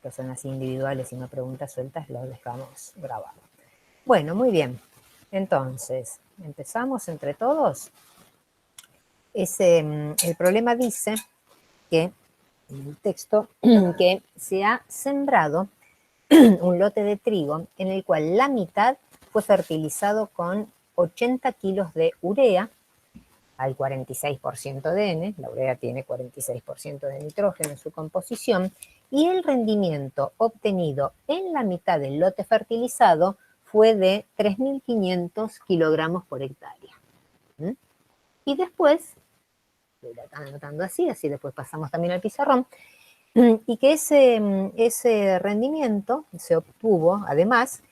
estas son así individuales y no preguntas sueltas, lo dejamos grabado. Bueno, muy bien. Entonces, empezamos entre todos. El problema dice que, en el texto, que se ha sembrado un lote de trigo en el cual la mitad fue fertilizado con 80 kilos de urea al 46% de N, la urea tiene 46% de nitrógeno en su composición, y el rendimiento obtenido en la mitad del lote fertilizado fue de 3.500 kilogramos por hectárea. Y después, lo están anotando así después pasamos también al pizarrón, y que ese rendimiento se obtuvo, además,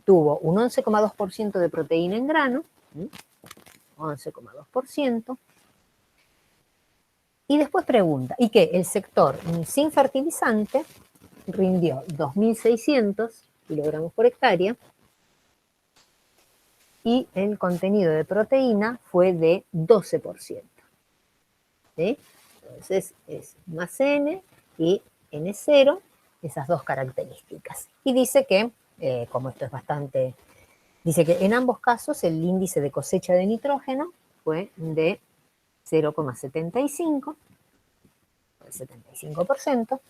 tuvo un 11,2% de proteína en grano, 11,2%, y después pregunta, y que el sector sin fertilizante rindió 2.600 kilogramos por hectárea, y el contenido de proteína fue de 12%. ¿Sí? Entonces es más N y N0, esas dos características. Y dice que, como esto es bastante, dice que en ambos casos el índice de cosecha de nitrógeno fue de 0,75, el 75%,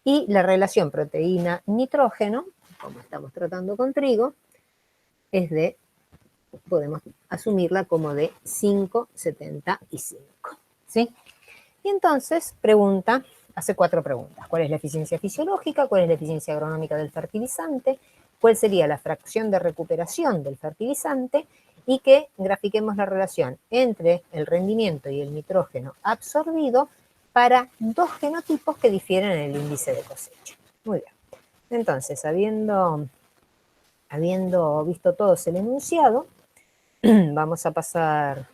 y la relación proteína-nitrógeno, como estamos tratando con trigo, es de, podemos asumirla como de 5,75, ¿sí? Y entonces hace 4 preguntas. ¿Cuál es la eficiencia fisiológica? ¿Cuál es la eficiencia agronómica del fertilizante? ¿Cuál sería la fracción de recuperación del fertilizante? Y que grafiquemos la relación entre el rendimiento y el nitrógeno absorbido para dos genotipos que difieren en el índice de cosecha. Muy bien. Entonces, habiendo visto todos el enunciado, vamos a pasar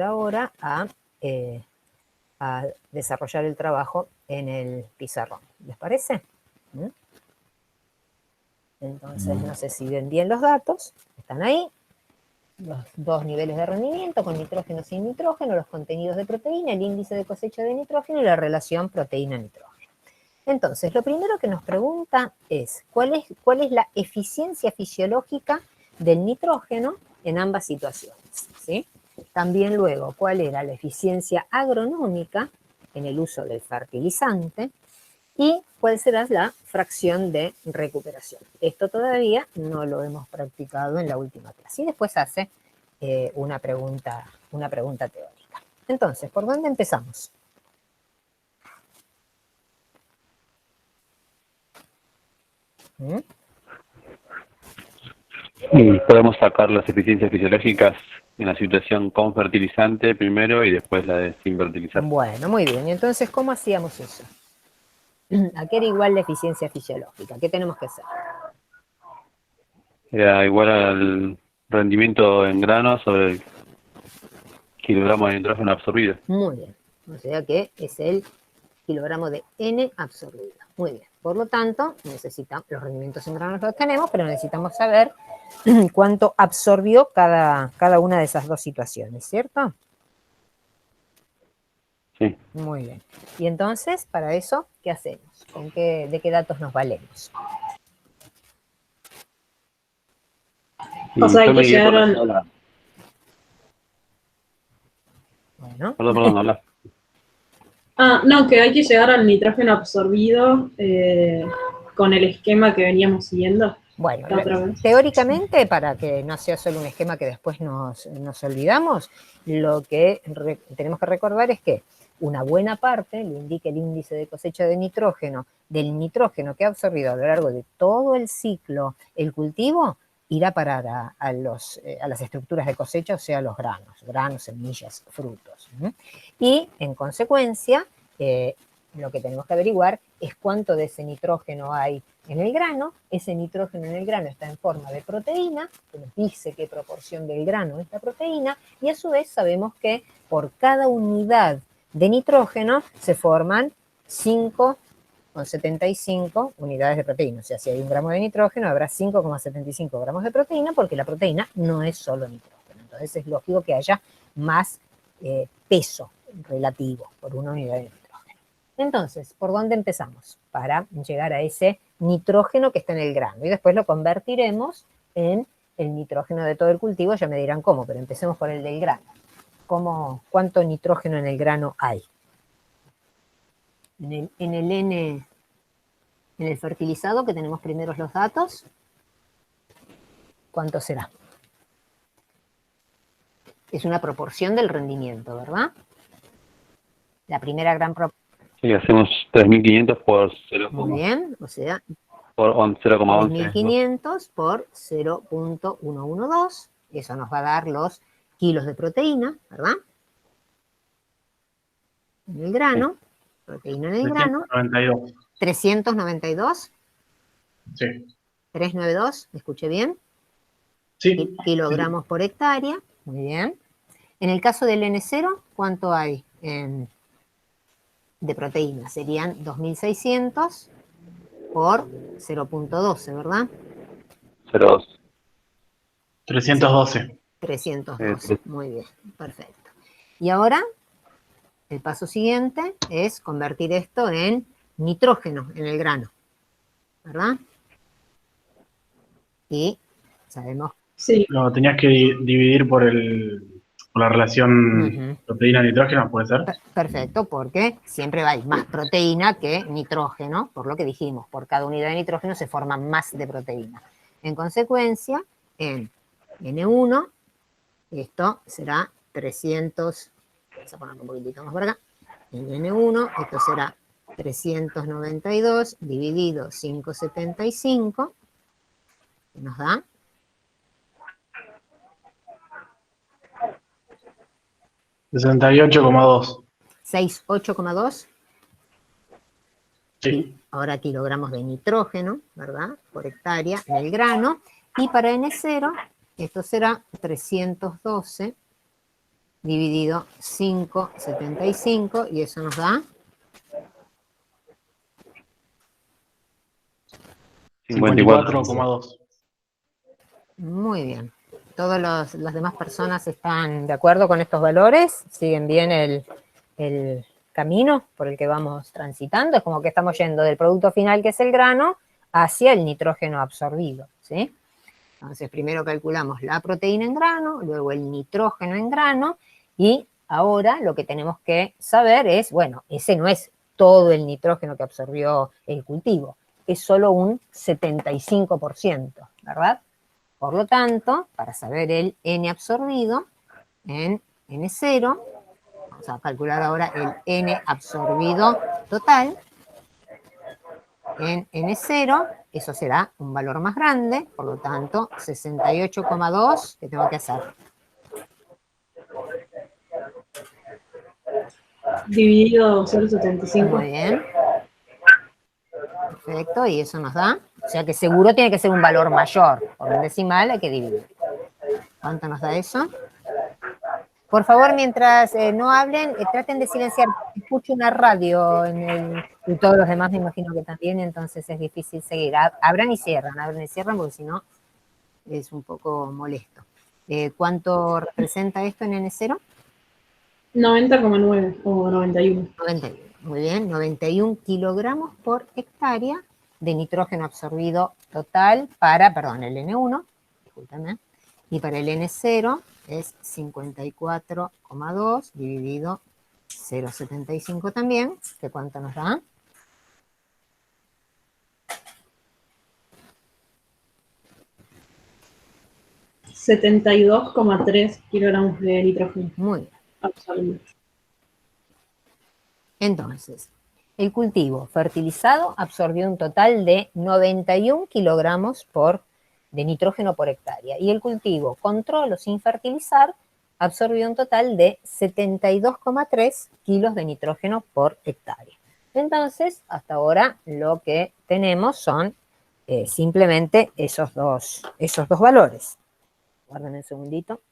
ahora a desarrollar el trabajo en el pizarrón. ¿Les parece? Entonces, no sé si ven bien los datos. Están ahí. Los dos niveles de rendimiento, con nitrógeno sin nitrógeno, los contenidos de proteína, el índice de cosecha de nitrógeno y la relación proteína-nitrógeno. Entonces, lo primero que nos pregunta es, ¿cuál es la eficiencia fisiológica del nitrógeno en ambas situaciones? ¿Sí? También luego, ¿cuál era la eficiencia agronómica en el uso del fertilizante? Y cuál será la fracción de recuperación. Esto todavía no lo hemos practicado en la última clase. Y después hace una pregunta teórica. Entonces, ¿por dónde empezamos? Y podemos sacar las eficiencias fisiológicas en la situación con fertilizante primero y después la de sin fertilizante. Bueno, muy bien. Y entonces, ¿cómo hacíamos eso? ¿A qué era igual la eficiencia fisiológica? ¿Qué tenemos que hacer? Era igual al rendimiento en grano sobre el kilogramo de nitrógeno absorbido. Muy bien. O sea que es el kilogramo de N absorbido. Muy bien. Por lo tanto, necesitamos, los rendimientos en granos los tenemos, pero necesitamos saber cuánto absorbió cada una de esas dos situaciones, ¿cierto? Sí. Muy bien. Y entonces, para eso, ¿qué hacemos? ¿De qué datos nos valemos? Y O sea, yo hay me que guié por llegar la tabla. Bueno. Perdón, habla. No, que hay que llegar al nitrógeno absorbido con el esquema que veníamos siguiendo. Bueno, la otra vez. teóricamente, para que no sea solo un esquema que después nos olvidamos, lo que tenemos que recordar es que una buena parte, lo indica el índice de cosecha de nitrógeno, del nitrógeno que ha absorbido a lo largo de todo el ciclo el cultivo, irá a parar a las estructuras de cosecha, o sea, a los granos, semillas, frutos. Y, en consecuencia, lo que tenemos que averiguar es cuánto de ese nitrógeno hay en el grano. Ese nitrógeno en el grano está en forma de proteína, que nos dice qué proporción del grano es la proteína, y a su vez sabemos que por cada unidad de nitrógeno se forman 5,75 unidades de proteína. O sea, si hay 1 gramo de nitrógeno, habrá 5,75 gramos de proteína, porque la proteína no es solo nitrógeno. Entonces es lógico que haya más peso relativo por una unidad de nitrógeno. Entonces, ¿por dónde empezamos? Para llegar a ese nitrógeno que está en el grano. Y después lo convertiremos en el nitrógeno de todo el cultivo. Ya me dirán cómo, pero empecemos por el del grano. ¿Cuánto nitrógeno en el grano hay? En el fertilizado, que tenemos primero los datos, ¿cuánto será? Es una proporción del rendimiento, ¿verdad? La primera gran proporción. Sí, hacemos 3.500 por 0, Muy bien, o sea, por 0,11. 3.500 por 0.112. Eso nos va a dar los kilos de proteína, ¿verdad? En el grano, proteína en el grano. 392. 392, Sí. 392, ¿me escuché bien? Sí. Kilogramos por hectárea, muy bien. En el caso del N0, ¿cuánto hay de proteína? Serían 2.600 por 0.12, ¿verdad? 0,2. 312. 312, muy bien, perfecto. Y ahora, el paso siguiente es convertir esto en nitrógeno en el grano, ¿verdad? Y sabemos. Sí, Lo tenías que dividir por la relación proteína-nitrógeno, ¿puede ser? Perfecto, porque siempre hay más proteína que nitrógeno, por lo que dijimos, por cada unidad de nitrógeno se forma más de proteína. En consecuencia, en N1, esto será 300, vamos a ponerlo un poquitito más por acá, en N1 esto será 392 dividido 575, que nos da 68,2. 68,2. Sí. Ahora kilogramos de nitrógeno, ¿verdad? Por hectárea en el grano. Y para N0, esto será 312 dividido 5,75 y eso nos da 54,2. muy bien. Todas las demás personas están de acuerdo con estos valores, siguen bien el camino por el que vamos transitando, es como que estamos yendo del producto final, que es el grano, hacia el nitrógeno absorbido, ¿sí? Entonces, primero calculamos la proteína en grano, luego el nitrógeno en grano, y ahora lo que tenemos que saber es, bueno, ese no es todo el nitrógeno que absorbió el cultivo, es solo un 75%, ¿verdad? Por lo tanto, para saber el N absorbido en N0, vamos a calcular ahora el N absorbido total. En N0, eso será un valor más grande, por lo tanto, 68,2, ¿qué tengo que hacer? dividido 0,75. Muy bien. Perfecto, y eso nos da, o sea que seguro tiene que ser un valor mayor, por un decimal hay que dividir. ¿Cuánto nos da eso? Por favor, mientras no hablen, traten de silenciar. Escucho una radio y todos los demás me imagino que también, entonces es difícil seguir. Abran y cierran, porque si no es un poco molesto. ¿Cuánto representa esto en N0? 90,9 o 91. 91, muy bien, 91 kilogramos por hectárea de nitrógeno absorbido total perdón, el N1, discúlpenme, y para el N0 es 54,2 dividido 0,75 también, que ¿cuánto nos da? $72,3 kilogramos de nitrógeno Muy bien. absorbido. Entonces, el cultivo fertilizado absorbió un total de 91 kilogramos de nitrógeno por hectárea. Y el cultivo control o sin fertilizar absorbió un total de 72,3 kilos de nitrógeno por hectárea. Entonces, hasta ahora lo que tenemos son simplemente esos dos valores. Guarden un segundito.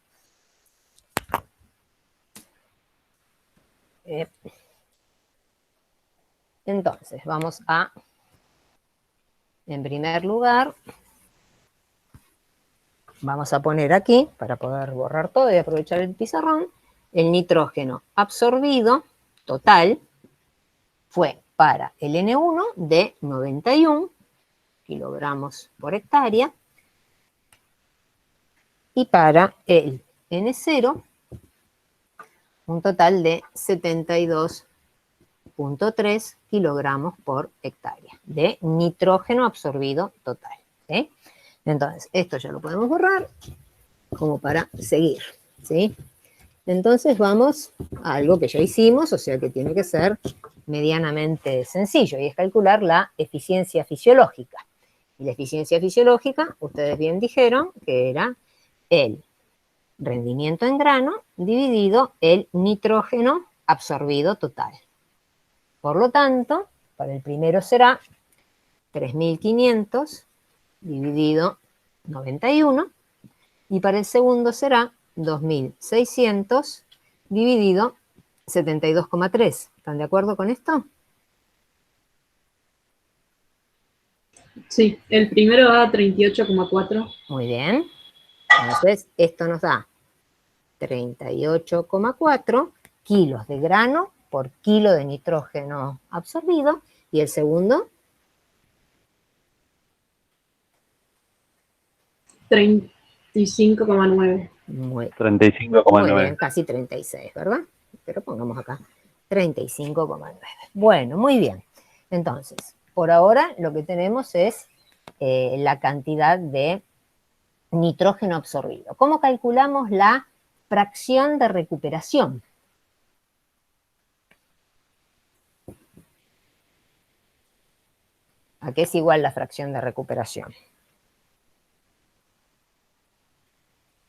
Entonces, vamos a, en primer lugar, vamos a poner aquí, para poder borrar todo y aprovechar el pizarrón, el nitrógeno absorbido total, fue para el N1 de 91 kilogramos por hectárea y para el N0 un total de 72,3 kilogramos por hectárea de nitrógeno absorbido total. ¿Sí? Entonces, esto ya lo podemos borrar como para seguir. ¿Sí? Entonces vamos a algo que ya hicimos, o sea que tiene que ser medianamente sencillo, y es calcular la eficiencia fisiológica. Y la eficiencia fisiológica, ustedes bien dijeron que era el rendimiento en grano dividido el nitrógeno absorbido total. Por lo tanto, para el primero será 3.500 dividido 91, y para el segundo será 2.600 dividido 72,3. ¿Están de acuerdo con esto? Sí, el primero da 38,4. Muy bien. Entonces, esto nos da 38,4 kilos de grano por kilo de nitrógeno absorbido. ¿Y el segundo? 35,9. Muy 35,9. bien, casi 36, ¿verdad? Pero pongamos acá 35,9. Bueno, muy bien. Entonces, por ahora lo que tenemos es la cantidad de nitrógeno absorbido. ¿Cómo calculamos la fracción de recuperación? ¿A qué es igual la fracción de recuperación?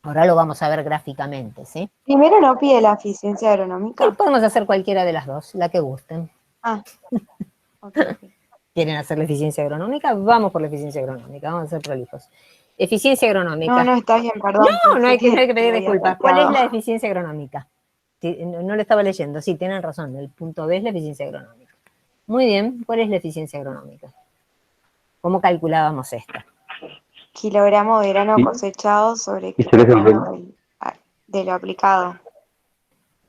Ahora lo vamos a ver gráficamente, ¿sí? Primero no pide la eficiencia Sí, agronómica. podemos hacer cualquiera de las dos, la que gusten. Ah, ok. ¿Quieren hacer la eficiencia agronómica? Vamos por la eficiencia agronómica, vamos a ser prolijos. Eficiencia agronómica. No, está bien, perdón. No hay que pedir me había disculpas. ¿Cuál es salteado. la eficiencia agronómica? No lo estaba leyendo, sí, tienen razón, el punto B es la eficiencia agronómica. Muy bien, ¿cuál es la eficiencia agronómica? ¿Cómo calculábamos esta? Kilogramo de grano Sí. cosechado sobre Y se les kilogramo de lo aplicado.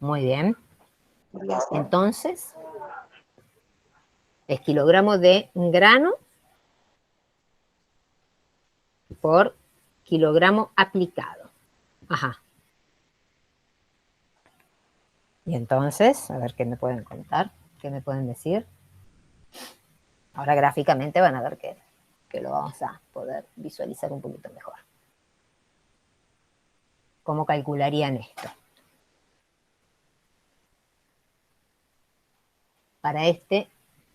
Muy bien. Podría ser. Entonces, es kilogramo de grano por kilogramo aplicado. Ajá. Y entonces, a ver qué me pueden contar, qué me pueden decir. Ahora gráficamente van a ver que lo vamos a poder visualizar un poquito mejor. ¿Cómo calcularían esto? Para este,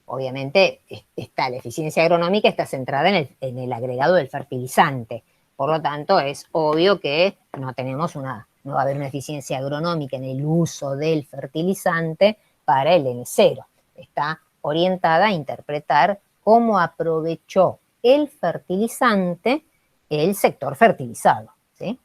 obviamente, está la eficiencia agronómica, está centrada en el agregado del fertilizante. Por lo tanto, es obvio que no va a haber una eficiencia agronómica en el uso del fertilizante para el N0. Está orientada a interpretar cómo aprovechó el fertilizante el sector fertilizado, ¿sí?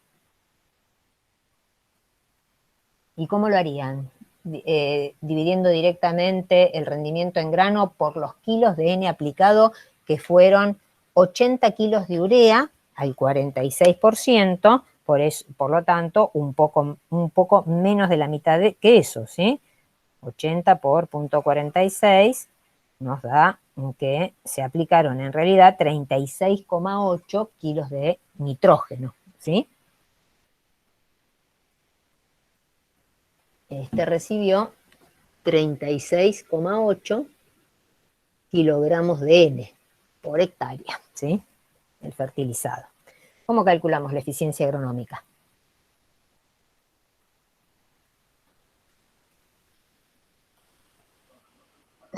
¿Y cómo lo harían? Dividiendo directamente el rendimiento en grano por los kilos de N aplicado, que fueron 80 kilos de urea al 46%, por lo tanto, un poco menos de la mitad que eso, ¿sí? 80 por 0,46 nos da que se aplicaron en realidad 36,8 kilos de nitrógeno, ¿sí? Este recibió 36,8 kilogramos de N por hectárea, ¿sí? El fertilizado. ¿Cómo calculamos la eficiencia agronómica?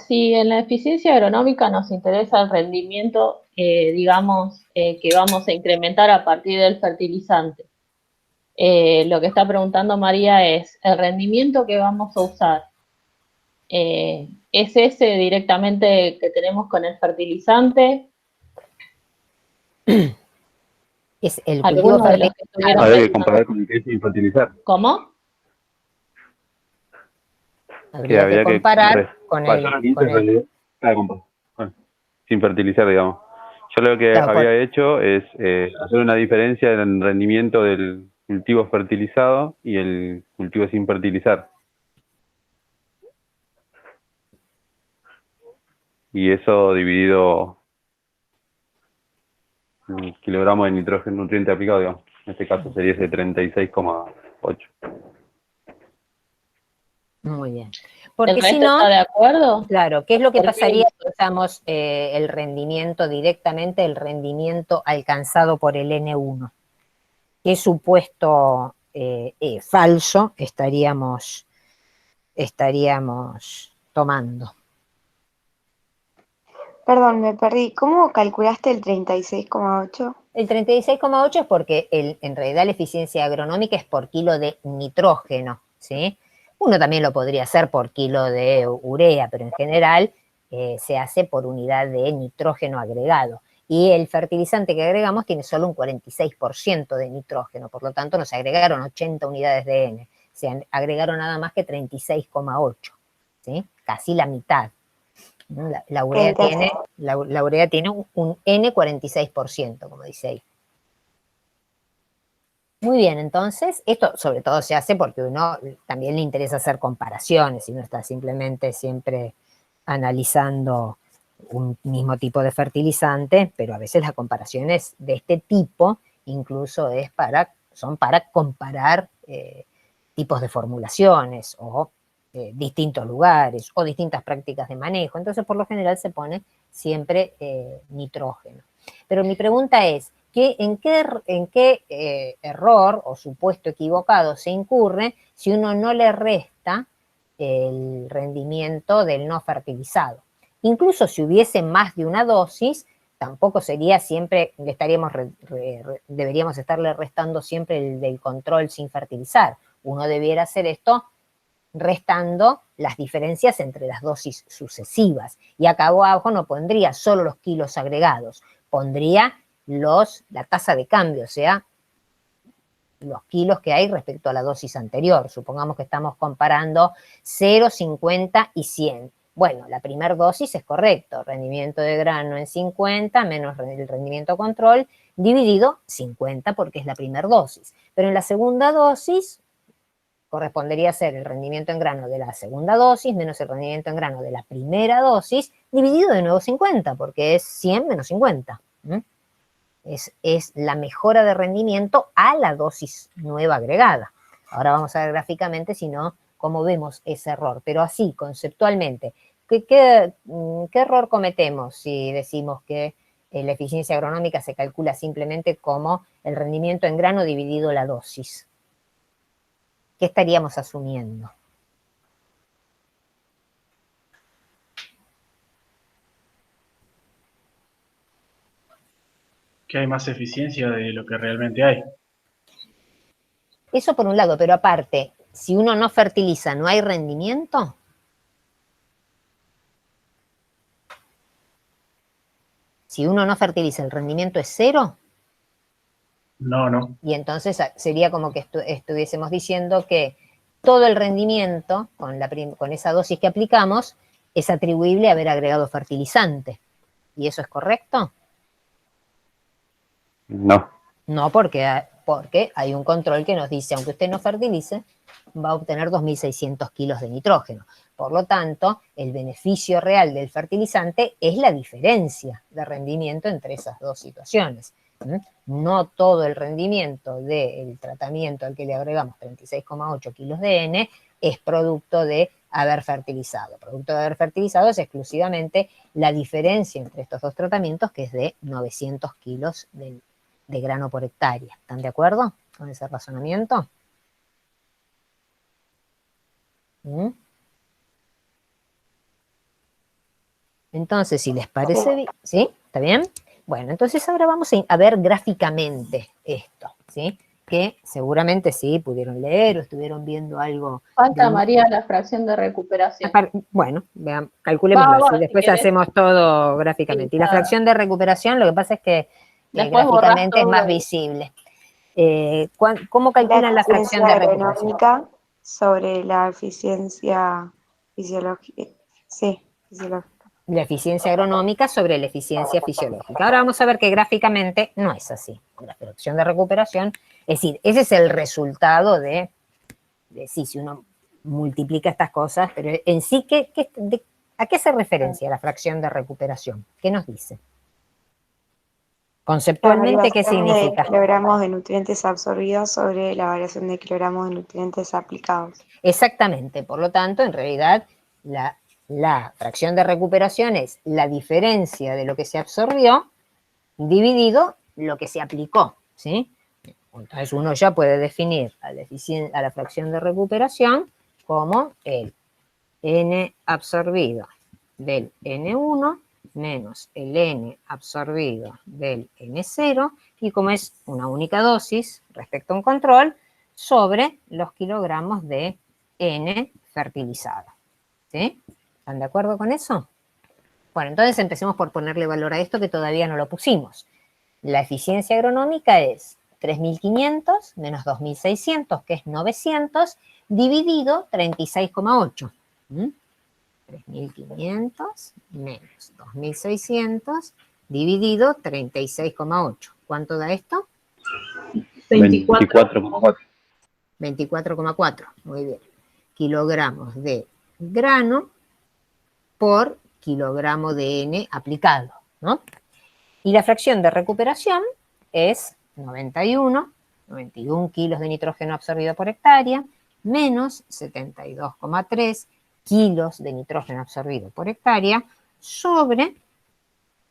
Si en la eficiencia agronómica nos interesa el rendimiento, digamos, que vamos a incrementar a partir del fertilizante, lo que está preguntando María es, ¿el rendimiento que vamos a usar es ese directamente que tenemos con el fertilizante? Es el cultivo Algunos de los fertilizante. que estuvieron Habría que pensando. comparar con el que es sin fertilizar. ¿Cómo? Habría que comparar con sin fertilizar, digamos. Yo lo que Claro, había hecho es hacer una diferencia en el rendimiento del cultivo fertilizado y el cultivo sin fertilizar. y eso dividido en kilogramos de nitrógeno nutriente aplicado, digamos. En este caso sería ese 36,8. Muy bien. ¿El Porque si resto no, está de acuerdo? claro, ¿qué es lo que ¿Por qué? pasaría si usamos el rendimiento directamente, el rendimiento alcanzado por el N1? ¿Qué supuesto falso estaríamos tomando? Perdón, me perdí. ¿Cómo calculaste el 36,8? El 36,8 es porque en realidad la eficiencia agronómica es por kilo de nitrógeno, ¿sí? Uno también lo podría hacer por kilo de urea, pero en general se hace por unidad de nitrógeno agregado. Y el fertilizante que agregamos tiene solo un 46% de nitrógeno, por lo tanto nos agregaron 80 unidades de N. Se agregaron nada más que 36,8, ¿sí? Casi la mitad. La urea Entonces, tiene un N46%, como dice ahí. Muy bien, entonces, esto sobre todo se hace porque uno también le interesa hacer comparaciones y no está simplemente siempre analizando un mismo tipo de fertilizante, pero a veces las comparaciones de este tipo incluso son para comparar tipos de formulaciones o distintos lugares o distintas prácticas de manejo. Entonces, por lo general se pone siempre nitrógeno. Pero mi pregunta es, ¿en qué error o supuesto equivocado se incurre si uno no le resta el rendimiento del no fertilizado? Incluso si hubiese más de una dosis, tampoco sería siempre, deberíamos estarle restando siempre el del control sin fertilizar. Uno debiera hacer esto restando las diferencias entre las dosis sucesivas. Y acá abajo no pondría solo los kilos agregados, pondría la tasa de cambio, o sea, los kilos que hay respecto a la dosis anterior. Supongamos que estamos comparando 0, 50 y 100. Bueno, la primera dosis es correcto, rendimiento de grano en 50 menos el rendimiento control, dividido 50 porque es la primera dosis. Pero en la segunda dosis correspondería ser el rendimiento en grano de la segunda dosis menos el rendimiento en grano de la primera dosis, dividido de nuevo 50, porque es 100 menos 50. Es la mejora de rendimiento a la dosis nueva agregada. Ahora vamos a ver gráficamente, si no, cómo vemos ese error. Pero así, conceptualmente, ¿qué error cometemos si decimos que la eficiencia agronómica se calcula simplemente como el rendimiento en grano dividido la dosis? ¿Qué estaríamos asumiendo? Que hay más eficiencia de lo que realmente hay. Eso por un lado, pero aparte, si uno no fertiliza, ¿no hay rendimiento? Si uno no fertiliza, ¿el rendimiento es cero? No. Y entonces sería como que estuviésemos diciendo que todo el rendimiento con esa dosis que aplicamos es atribuible a haber agregado fertilizante. ¿Y eso es correcto? No. No, porque hay un control que nos dice, aunque usted no fertilice, va a obtener 2.600 kilos de nitrógeno. Por lo tanto, el beneficio real del fertilizante es la diferencia de rendimiento entre esas dos situaciones. No todo el rendimiento del tratamiento al que le agregamos 36,8 kilos de N es producto de haber fertilizado. Producto de haber fertilizado es exclusivamente la diferencia entre estos dos tratamientos, que es de 900 kilos de grano por hectárea. ¿Están de acuerdo con ese razonamiento? Entonces, si les parece bien, ¿sí? ¿Está bien? Bueno, entonces ahora vamos a ver gráficamente esto, ¿sí? Que seguramente sí pudieron leer o estuvieron viendo algo. Falta, María, la fracción de recuperación. Bueno, calculémosla así, después si hacemos todo gráficamente. Sí, y la fracción de recuperación, lo que pasa es que después gráficamente es borrás más todo. visible. ¿Cómo calculan la fracción de recuperación? agronómica sobre la eficiencia fisiológica. Sí, fisiológica. La eficiencia agronómica sobre la eficiencia fisiológica. Ahora vamos a ver que gráficamente no es así. La fracción de recuperación, es decir, ese es el resultado de sí, si uno multiplica estas cosas, pero en sí, ¿A qué se referencia la fracción de recuperación? ¿Qué nos dice? Conceptualmente, ¿qué significa? De kilogramos de nutrientes absorbidos sobre la variación de kilogramos de nutrientes aplicados. Exactamente, por lo tanto, en realidad, la fracción de recuperación es la diferencia de lo que se absorbió dividido lo que se aplicó, ¿sí? Entonces uno ya puede definir a la fracción de recuperación como el N absorbido del N1 menos el N absorbido del N0, y como es una única dosis respecto a un control, sobre los kilogramos de N fertilizado. ¿Sí? ¿Están de acuerdo con eso? Bueno, entonces empecemos por ponerle valor a esto que todavía no lo pusimos. La eficiencia agronómica es 3.500 menos 2.600, que es 900, dividido 36,8. 3.500 menos 2.600 dividido 36,8. ¿Cuánto da esto? 24,4. 24,4. Muy bien. Kilogramos de grano por kilogramo de N aplicado, ¿no? Y la fracción de recuperación es 91 kilos de nitrógeno absorbido por hectárea, menos 72,3 kilos de nitrógeno absorbido por hectárea, sobre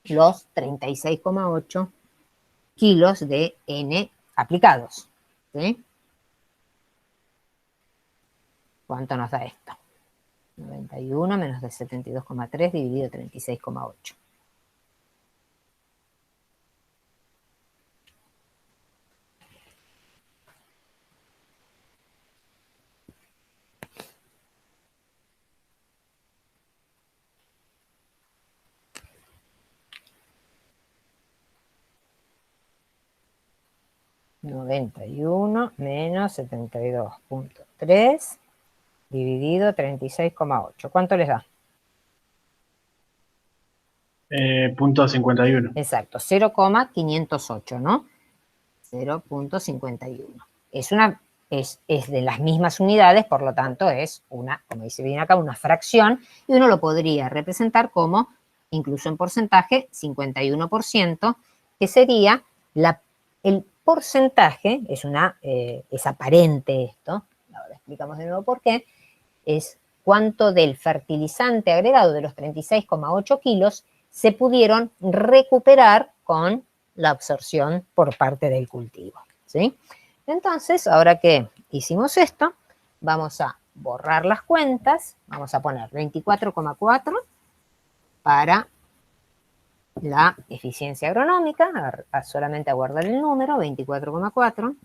los 36,8 kilos de N aplicados. ¿Sí? ¿Cuánto nos da esto? 91 menos de 72,3 dividido 36,8. ...91 menos 72,3... dividido 36,8. ¿Cuánto les da? .51. Exacto, 0,508, ¿no? 0,51. Es de las mismas unidades, por lo tanto es una, como dice bien acá, una fracción, y uno lo podría representar como, incluso en porcentaje, 51%, que sería el porcentaje, es aparente esto, ahora explicamos de nuevo por qué, es cuánto del fertilizante agregado de los 36,8 kilos se pudieron recuperar con la absorción por parte del cultivo, ¿sí? Entonces, ahora que hicimos esto, vamos a borrar las cuentas, vamos a poner 24,4 para la eficiencia agronómica, solamente a guardar el número, 24,4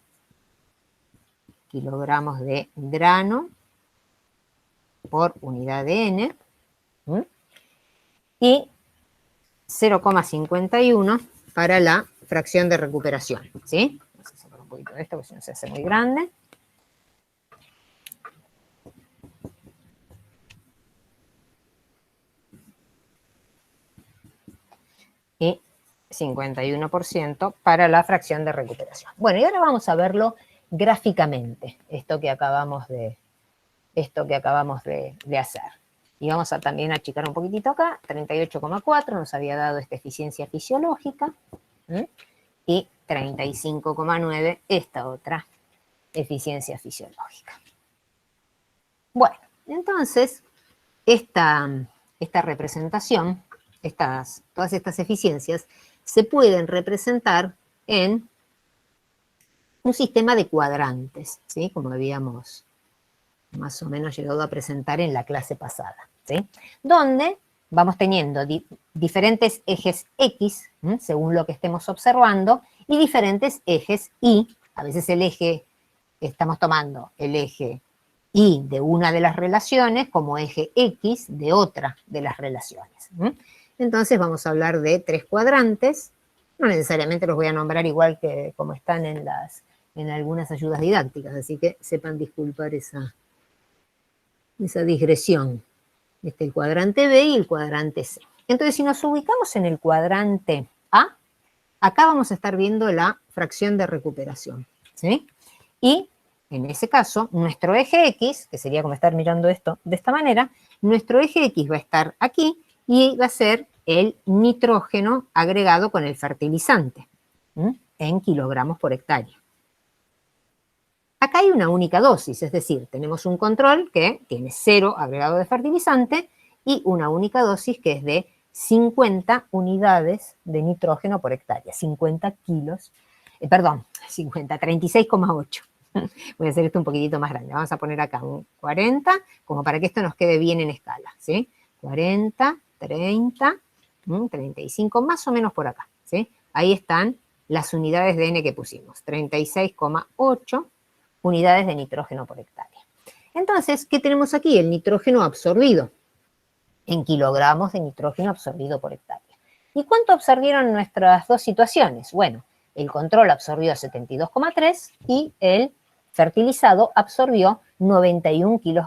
kilogramos de grano por unidad de N, y 0,51 para la fracción de recuperación, ¿sí? Vamos a sacar un poquito de esto porque si no se hace muy grande. Y 51% para la fracción de recuperación. Bueno, y ahora vamos a verlo gráficamente, esto que acabamos de hacer. Y vamos a también achicar un poquitito acá, 38,4 nos había dado esta eficiencia fisiológica, y 35,9 esta otra eficiencia fisiológica. Bueno, entonces, esta representación, todas estas eficiencias, se pueden representar en un sistema de cuadrantes, ¿sí? Como habíamos más o menos llegado a presentar en la clase pasada, ¿sí? Donde vamos teniendo diferentes ejes X, según lo que estemos observando, y diferentes ejes Y. A veces estamos tomando el eje Y de una de las relaciones como eje X de otra de las relaciones. Entonces vamos a hablar de 3 cuadrantes, no necesariamente los voy a nombrar igual que como están en algunas ayudas didácticas, así que sepan disculpar esa digresión. El cuadrante B y el cuadrante C. Entonces, si nos ubicamos en el cuadrante A, acá vamos a estar viendo la fracción de recuperación, ¿sí? Y, en ese caso, nuestro eje X, que sería como estar mirando esto de esta manera, nuestro eje X va a estar aquí y va a ser el nitrógeno agregado con el fertilizante, en kilogramos por hectárea. Acá hay una única dosis, es decir, tenemos un control que tiene 0 agregado de fertilizante y una única dosis que es de 50 unidades de nitrógeno por hectárea, 50 kilos, 36,8. Voy a hacer esto un poquitito más grande, vamos a poner acá un 40, como para que esto nos quede bien en escala, ¿sí? 40, 30, 35, más o menos por acá, ¿sí? Ahí están las unidades de N que pusimos, 36,8 unidades de nitrógeno por hectárea. Entonces, ¿qué tenemos aquí? El nitrógeno absorbido, en kilogramos de nitrógeno absorbido por hectárea. ¿Y cuánto absorbieron nuestras dos situaciones? Bueno, el control absorbió 72,3 y el fertilizado absorbió 91 kilos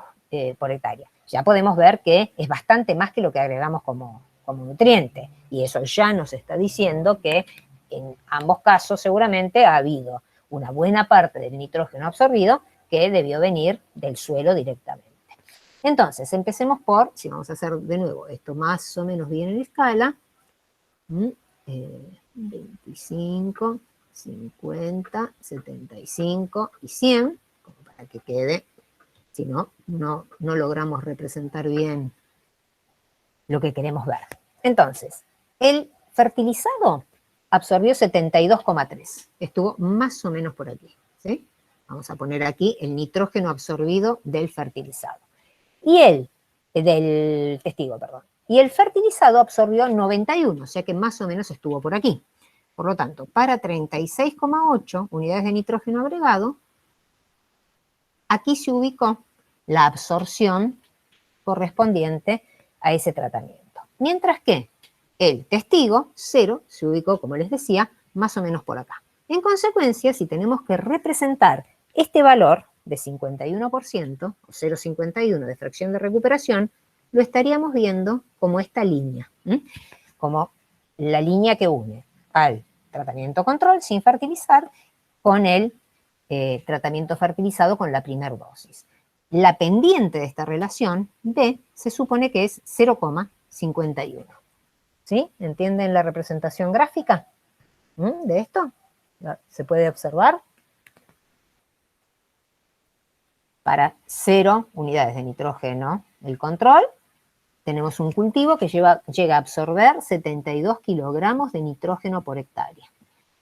por hectárea. Ya podemos ver que es bastante más que lo que agregamos como nutriente. Y eso ya nos está diciendo que en ambos casos seguramente ha habido una buena parte del nitrógeno absorbido que debió venir del suelo directamente. Entonces, empecemos por, si vamos a hacer de nuevo esto más o menos bien en escala, 25, 50, 75 y 100, como para que quede, si no, no logramos representar bien lo que queremos ver. Entonces, el fertilizado absorbió 72,3, estuvo más o menos por aquí, ¿sí? Vamos a poner aquí el nitrógeno absorbido del fertilizado. Y del testigo, perdón. Y el fertilizado absorbió 91, o sea que más o menos estuvo por aquí. Por lo tanto, para 36,8 unidades de nitrógeno agregado, aquí se ubicó la absorción correspondiente a ese tratamiento. Mientras que el testigo, 0, se ubicó, como les decía, más o menos por acá. En consecuencia, si tenemos que representar este valor de 51%, o 0,51 de fracción de recuperación, lo estaríamos viendo como esta línea, como la línea que une al tratamiento control sin fertilizar con el tratamiento fertilizado con la primera dosis. La pendiente de esta relación, B, se supone que es 0,51. ¿Sí? ¿Entienden la representación gráfica de esto? ¿Se puede observar? Para 0 unidades de nitrógeno el control, tenemos un cultivo que llega a absorber 72 kilogramos de nitrógeno por hectárea.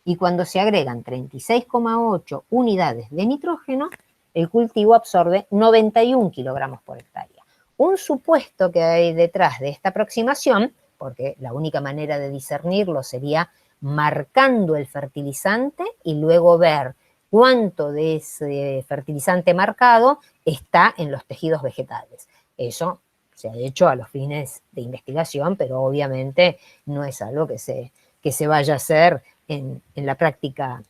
Y cuando se agregan 36,8 unidades de nitrógeno, el cultivo absorbe 91 kilogramos por hectárea. Un supuesto que hay detrás de esta aproximación, porque la única manera de discernirlo sería marcando el fertilizante y luego ver cuánto de ese fertilizante marcado está en los tejidos vegetales. Eso se ha hecho a los fines de investigación, pero obviamente no es algo que se vaya a hacer en la práctica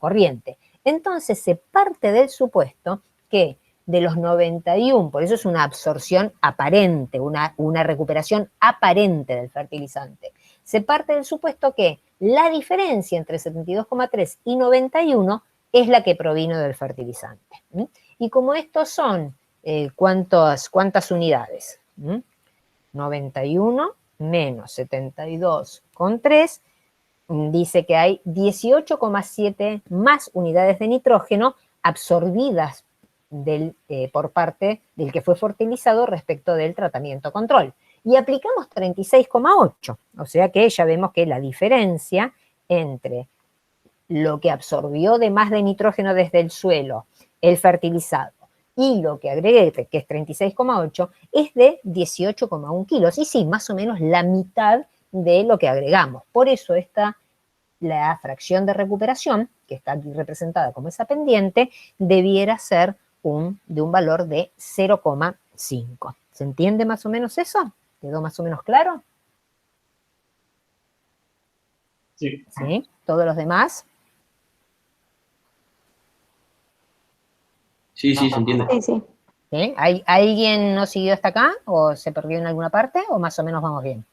corriente. Entonces se parte del supuesto que de los 91, por eso es una absorción aparente, una recuperación aparente del fertilizante. Se parte del supuesto que la diferencia entre 72,3 y 91 es la que provino del fertilizante. Y como estos son, ¿cuántas unidades? 91 menos 72,3, dice que hay 18,7 más unidades de nitrógeno absorbidas por parte del que fue fertilizado respecto del tratamiento control. Y aplicamos 36,8, o sea que ya vemos que la diferencia entre lo que absorbió de más de nitrógeno desde el suelo, el fertilizado, y lo que agregué, que es 36,8, es de 18,1 kilos. Y sí, más o menos la mitad de lo que agregamos. Por eso la fracción de recuperación, que está aquí representada como esa pendiente, debiera ser de un valor de 0,5. ¿Se entiende más o menos eso? ¿Quedó más o menos claro? Sí. ¿Sí? ¿Todos los demás? Sí, se entiende. Sí, sí. ¿Sí? ¿Alguien no siguió hasta acá o se perdió en alguna parte o más o menos vamos bien?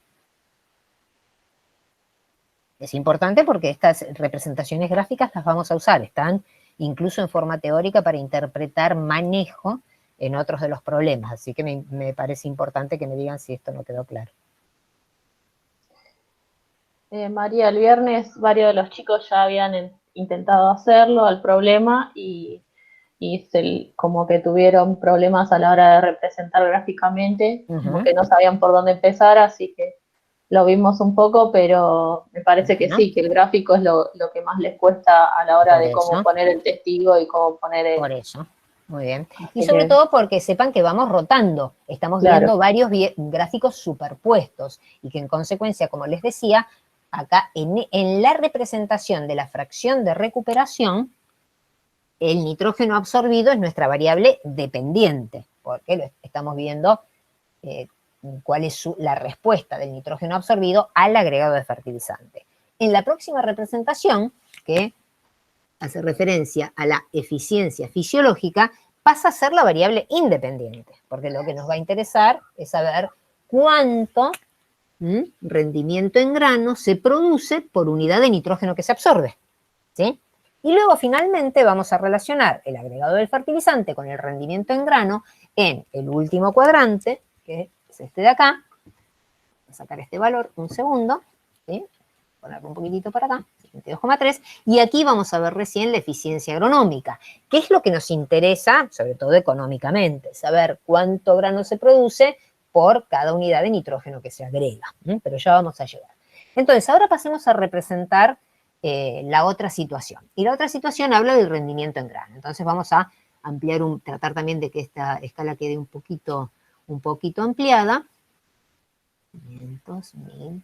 Es importante porque estas representaciones gráficas las vamos a usar, están incluso en forma teórica para interpretar manejo en otros de los problemas. Así que me parece importante que me digan si esto no quedó claro. María, el viernes varios de los chicos ya habían intentado hacerlo al problema y como que tuvieron problemas a la hora de representar gráficamente, como que no sabían por dónde empezar, así que lo vimos un poco, pero me parece que sí, que el gráfico es lo que más les cuesta a la hora de cómo poner el testigo y cómo poner el... Por eso, muy bien. Y sobre todo porque sepan que vamos rotando, estamos viendo varios gráficos superpuestos y que en consecuencia, como les decía, acá en la representación de la fracción de recuperación, el nitrógeno absorbido es nuestra variable dependiente, porque estamos viendo cuál es la respuesta del nitrógeno absorbido al agregado de fertilizante. En la próxima representación, que hace referencia a la eficiencia fisiológica, pasa a ser la variable independiente, porque lo que nos va a interesar es saber cuánto rendimiento en grano se produce por unidad de nitrógeno que se absorbe, ¿sí? Y luego finalmente vamos a relacionar el agregado del fertilizante con el rendimiento en grano en el último cuadrante, que es este de acá. Voy a sacar este valor un segundo, ¿sí? Ponerlo un poquitito para acá, 22,3, y aquí vamos a ver recién la eficiencia agronómica, que es lo que nos interesa, sobre todo económicamente, saber cuánto grano se produce por cada unidad de nitrógeno que se agrega, pero ya vamos a llegar. Entonces, ahora pasemos a representar la otra situación. Y la otra situación habla del rendimiento en grano. Entonces vamos a ampliar, tratar también de que esta escala quede un poquito ampliada. 500, 1000,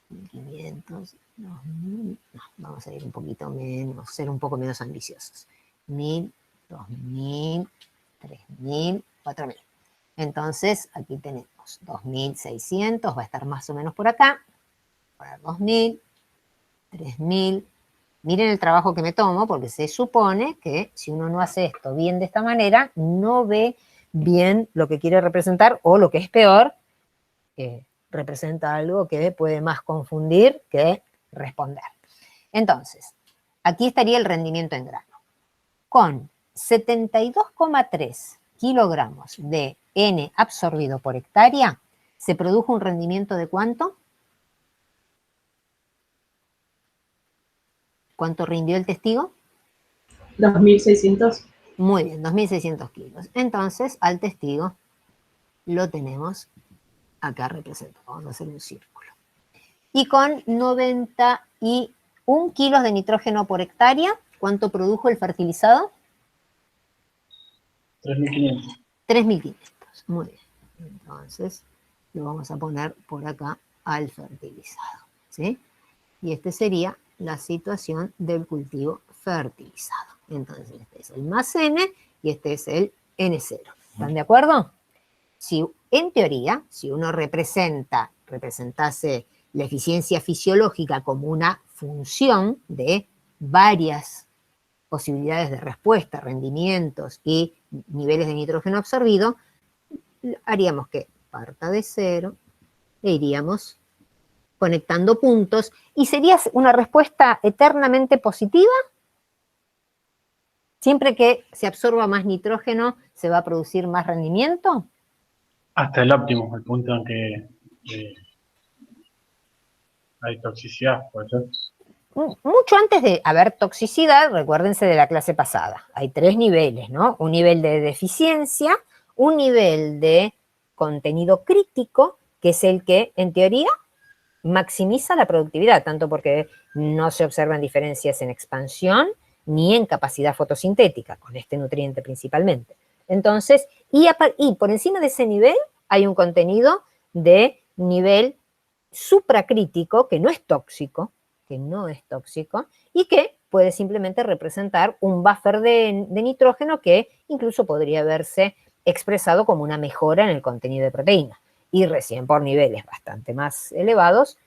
1500, 2000, no, vamos a ir un poquito menos, ser un poco menos ambiciosos. 1000, 2000, 3000, 4000. Entonces, aquí tenemos 2600, va a estar más o menos por acá. Poner 2000, 3000. Miren el trabajo que me tomo, porque se supone que si uno no hace esto bien de esta manera, no ve bien lo que quiere representar, o lo que es peor, representa algo que puede más confundir que responder. Entonces, aquí estaría el rendimiento en grano. Con 72,3 kilogramos de N absorbido por hectárea, se produjo un rendimiento de ¿cuánto? ¿Cuánto rindió el testigo? 2.600. Muy bien, 2.600 kilos. Entonces, al testigo lo tenemos acá representado. Vamos a hacer un círculo. Y con 91 kilos de nitrógeno por hectárea, ¿cuánto produjo el fertilizado? 3.500. 3.500. Muy bien. Entonces, lo vamos a poner por acá al fertilizado, ¿sí? Y este sería la situación del cultivo fertilizado. Entonces, este es el más N y este es el N0. ¿Están de acuerdo? Si, en teoría, si uno representase la eficiencia fisiológica como una función de varias posibilidades de respuesta, rendimientos y niveles de nitrógeno absorbido, haríamos que parta de cero e iríamos conectando puntos, y sería una respuesta eternamente positiva. Siempre que se absorba más nitrógeno, ¿se va a producir más rendimiento? Hasta el óptimo, el punto en que hay toxicidad, puede ser. Mucho antes de haber toxicidad, recuérdense de la clase pasada, hay 3 niveles, ¿no? Un nivel de deficiencia, un nivel de contenido crítico, que es el que, en teoría, maximiza la productividad, tanto porque no se observan diferencias en expansión ni en capacidad fotosintética, con este nutriente principalmente. Entonces, y por encima de ese nivel hay un contenido de nivel supracrítico, que no es tóxico, y que puede simplemente representar un buffer de nitrógeno que incluso podría verse expresado como una mejora en el contenido de proteína. Y recién por niveles bastante más elevados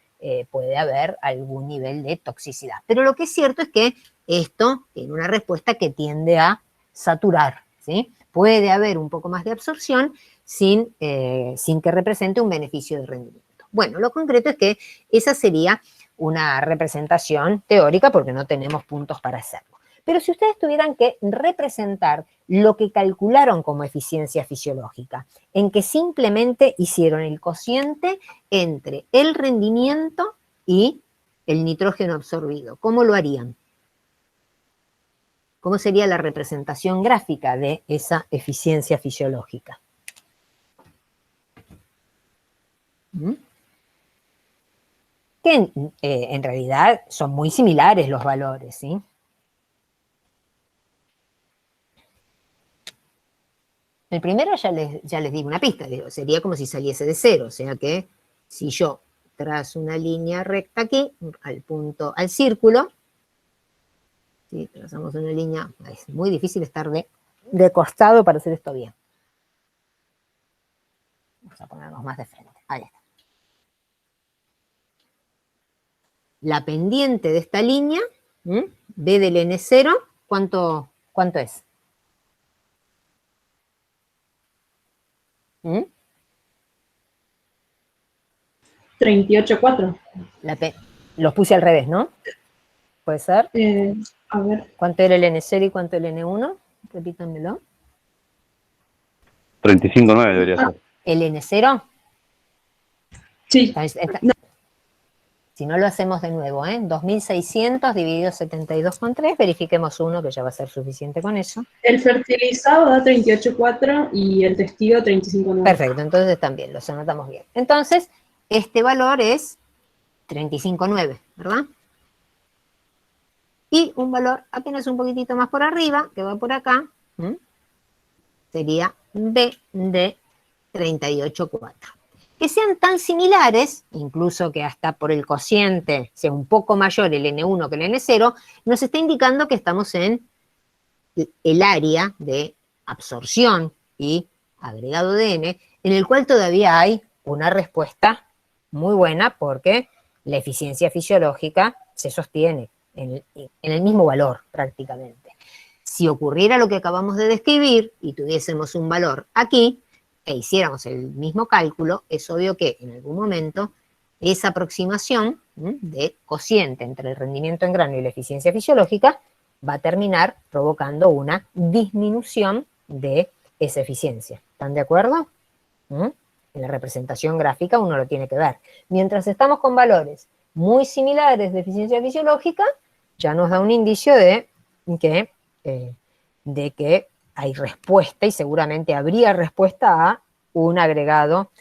puede haber algún nivel de toxicidad. Pero lo que es cierto es que esto tiene una respuesta que tiende a saturar, ¿sí? Puede haber un poco más de absorción sin que represente un beneficio de rendimiento. Bueno, lo concreto es que esa sería una representación teórica porque no tenemos puntos para hacerlo. Pero si ustedes tuvieran que representar lo que calcularon como eficiencia fisiológica, en que simplemente hicieron el cociente entre el rendimiento y el nitrógeno absorbido, ¿cómo lo harían? ¿Cómo sería la representación gráfica de esa eficiencia fisiológica? Que en realidad son muy similares los valores, ¿sí? El primero ya les digo una pista, digo, sería como si saliese de cero, o sea que si yo trazo una línea recta aquí, al círculo, ¿sí? Trazamos una línea, es muy difícil estar de costado para hacer esto bien. Vamos a ponernos más de frente, ahí está. La pendiente de esta línea, B del N0, ¿cuánto es? 38,4. Los puse al revés, ¿no? ¿Puede ser? A ver. ¿Cuánto era el N0 y cuánto el N1? Repítanmelo. 35,9 debería ser. ¿El N0? Sí. Si no lo hacemos de nuevo, 2.600 dividido 72,3, verifiquemos uno, que ya va a ser suficiente con eso. El fertilizado da 38,4 y el testigo 35,9. Perfecto, entonces están bien, los anotamos bien. Entonces, este valor es 35,9, ¿verdad? Y un valor apenas un poquitito más por arriba, que va por acá, sería B de 38,4. Que sean tan similares, incluso que hasta por el cociente sea un poco mayor el N1 que el N0, nos está indicando que estamos en el área de absorción y agregado de N, en el cual todavía hay una respuesta muy buena porque la eficiencia fisiológica se sostiene en el mismo valor prácticamente. Si ocurriera lo que acabamos de describir y tuviésemos un valor aquí, e hiciéramos el mismo cálculo, es obvio que en algún momento esa aproximación de cociente entre el rendimiento en grano y la eficiencia fisiológica va a terminar provocando una disminución de esa eficiencia. ¿Están de acuerdo? En la representación gráfica uno lo tiene que ver. Mientras estamos con valores muy similares de eficiencia fisiológica, ya nos da un indicio de que hay respuesta y seguramente habría respuesta a un agregado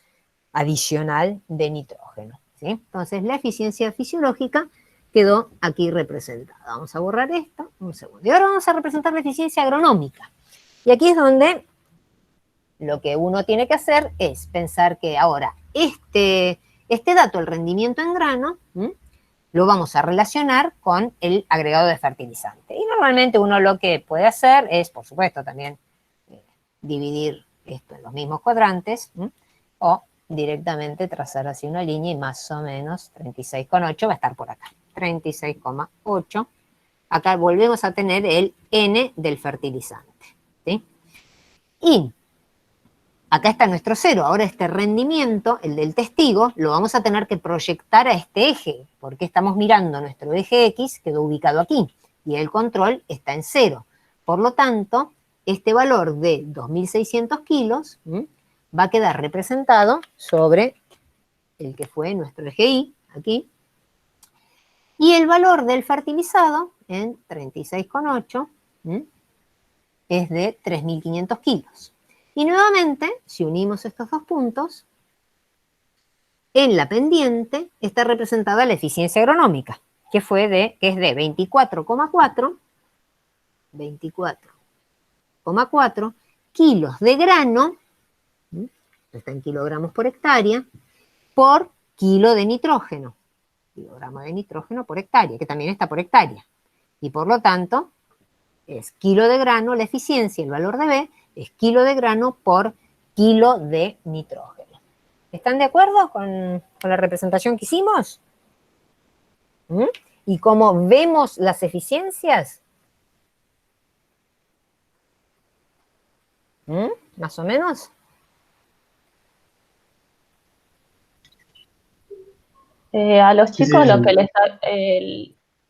adicional de nitrógeno, ¿sí? Entonces la eficiencia fisiológica quedó aquí representada. Vamos a borrar esto, un segundo. Y ahora vamos a representar la eficiencia agronómica. Y aquí es donde lo que uno tiene que hacer es pensar que ahora este dato, el rendimiento en grano, lo vamos a relacionar con el agregado de fertilizante. Y normalmente uno lo que puede hacer es, por supuesto, también dividir esto en los mismos cuadrantes, o directamente trazar así una línea y más o menos 36,8 va a estar por acá. 36,8. Acá volvemos a tener el N del fertilizante, ¿sí? Y acá está nuestro cero. Ahora este rendimiento, el del testigo, lo vamos a tener que proyectar a este eje, porque estamos mirando nuestro eje X, quedó ubicado aquí, y el control está en 0. Por lo tanto, este valor de 2.600 kilos va a quedar representado sobre el que fue nuestro eje Y, aquí, y el valor del fertilizado en 36,8 es de 3.500 kilos. Y nuevamente, si unimos estos dos puntos, en la pendiente está representada la eficiencia agronómica, que es de 24,4 kilos de grano, está en kilogramos por hectárea, por kilo de nitrógeno. Kilogramo de nitrógeno por hectárea, que también está por hectárea. Y por lo tanto, es kilo de grano, la eficiencia, el valor de B, es kilo de grano por kilo de nitrógeno. ¿Están de acuerdo con la representación que hicimos? ¿Y cómo vemos las eficiencias? ¿Más o menos? A los chicos sí. lo que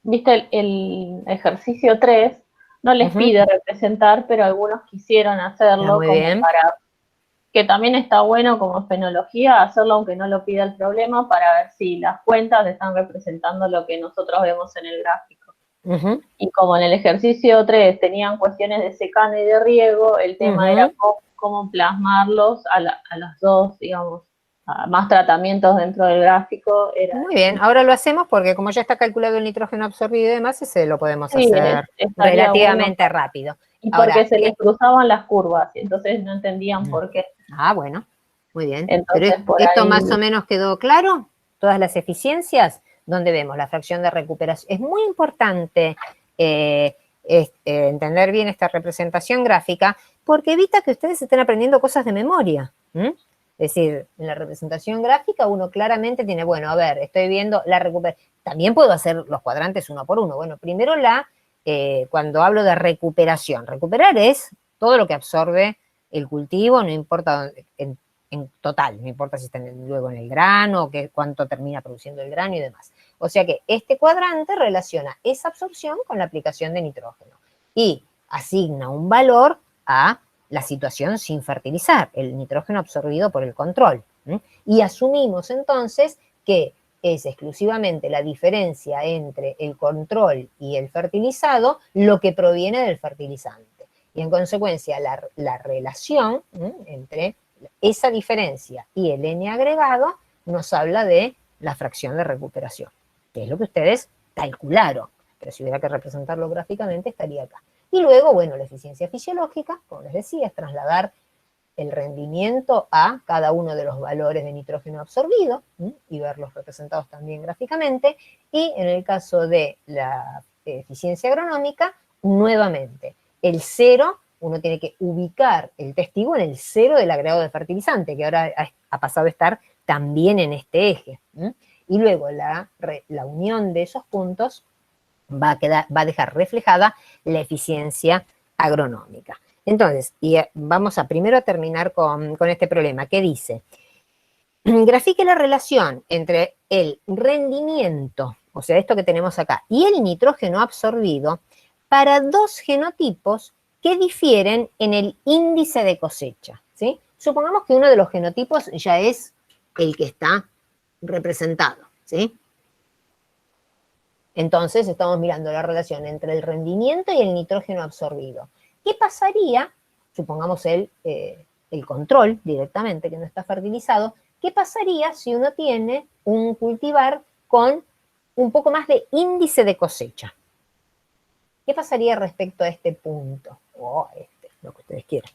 ¿viste el ejercicio 3? no les Ujú. pide representar, pero algunos quisieron hacerlo muy como bien. para, que también está bueno como fenología, hacerlo aunque no lo pida el problema, para ver si las cuentas están representando lo que nosotros vemos en el gráfico. Ujú, Y como en el ejercicio 3 tenían cuestiones de secano y de riego, el tema Ujú. era cómo plasmarlos a las dos, digamos, a más tratamientos dentro del gráfico. Muy bien, ahora lo hacemos porque como ya está calculado el nitrógeno absorbido y demás, ese lo podemos Sí, hacer estaría bueno. relativamente rápido. Y Ahora, porque se les cruzaban las curvas, y entonces no entendían por qué. bueno, muy bien. Pero Entonces, por esto ahí, más o menos quedó claro, todas las eficiencias, donde vemos la fracción de recuperación. Es muy importante entender bien esta representación gráfica porque evita que ustedes estén aprendiendo cosas de memoria. Es decir, en la representación gráfica uno claramente tiene, bueno, a ver, estoy viendo la recuperación. También puedo hacer los cuadrantes uno por uno. Bueno, primero cuando hablo de recuperación, recuperar es todo lo que absorbe el cultivo, no importa dónde, en total, no importa si está luego en el grano, cuánto termina produciendo el grano y demás. O sea que este cuadrante relaciona esa absorción con la aplicación de nitrógeno y asigna un valor a la situación sin fertilizar, el nitrógeno absorbido por el control. Y asumimos entonces que es exclusivamente la diferencia entre el control y el fertilizado lo que proviene del fertilizante. Y en consecuencia la relación entre esa diferencia y el N agregado nos habla de la fracción de recuperación, que es lo que ustedes calcularon, pero si hubiera que representarlo gráficamente estaría acá. Y luego, bueno, la eficiencia fisiológica, como les decía, es trasladar el rendimiento a cada uno de los valores de nitrógeno absorbido y verlos representados también gráficamente. Y en el caso de la eficiencia agronómica, nuevamente, el cero, uno tiene que ubicar el testigo en el cero del agregado de fertilizante, que ahora ha pasado a estar también en este eje. Y luego la unión de esos puntos va a dejar reflejada la eficiencia agronómica. Entonces, vamos a primero a terminar con este problema que dice, grafique la relación entre el rendimiento, o sea, esto que tenemos acá, y el nitrógeno absorbido para dos genotipos que difieren en el índice de cosecha, ¿sí? Supongamos que uno de los genotipos ya es el que está representado, ¿sí? Entonces estamos mirando la relación entre el rendimiento y el nitrógeno absorbido. ¿Qué pasaría, supongamos el control directamente, que no está fertilizado, qué pasaría si uno tiene un cultivar con un poco más de índice de cosecha? ¿Qué pasaría respecto a este punto? O lo que ustedes quieran.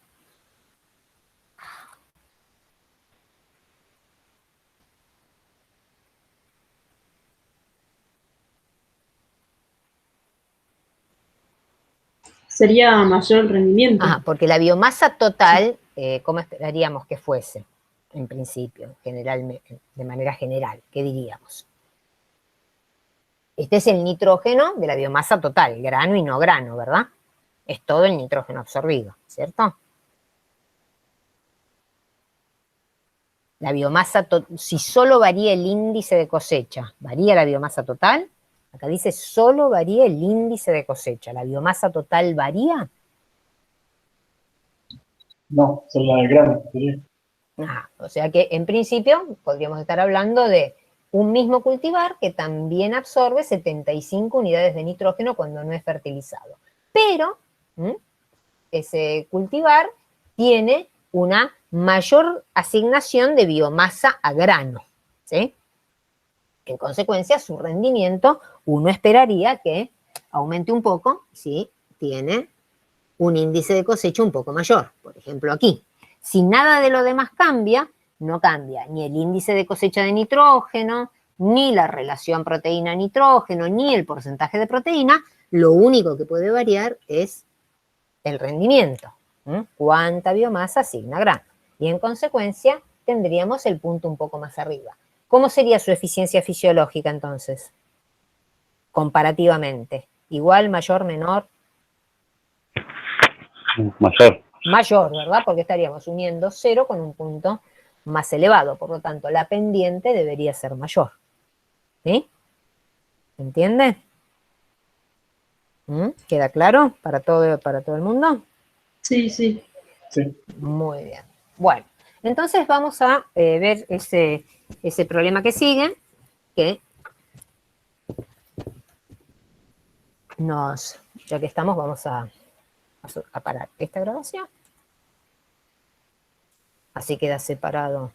Sería mayor el rendimiento. Porque la biomasa total, ¿cómo esperaríamos que fuese? En principio, de manera general, ¿qué diríamos? Este es el nitrógeno de la biomasa total, grano y no grano, ¿verdad? Es todo el nitrógeno absorbido, ¿cierto? La biomasa, si solo varía el índice de cosecha, ¿varía la biomasa total? Acá dice solo varía el índice de cosecha. ¿La biomasa total varía? No, son la del grano. ¿Sí? O sea que en principio podríamos estar hablando de un mismo cultivar que también absorbe 75 unidades de nitrógeno cuando no es fertilizado. Pero ese cultivar tiene una mayor asignación de biomasa a grano, ¿sí? En consecuencia, su rendimiento, uno esperaría que aumente un poco si tiene un índice de cosecha un poco mayor, por ejemplo aquí. Si nada de lo demás cambia, no cambia ni el índice de cosecha de nitrógeno, ni la relación proteína-nitrógeno, ni el porcentaje de proteína, lo único que puede variar es el rendimiento. ¿Cuánta biomasa asigna grano? Y en consecuencia tendríamos el punto un poco más arriba. ¿Cómo sería su eficiencia fisiológica entonces? Comparativamente. ¿Igual, mayor, menor? Mayor. Mayor, ¿verdad? Porque estaríamos uniendo 0 con un punto más elevado. Por lo tanto, la pendiente debería ser mayor. ¿Sí? ¿Entiende? ¿Queda claro para todo el mundo? Sí, sí. Sí. Muy bien. Bueno, entonces vamos a ver ese problema que sigue, que ya que estamos, vamos a parar esta grabación. Así queda separado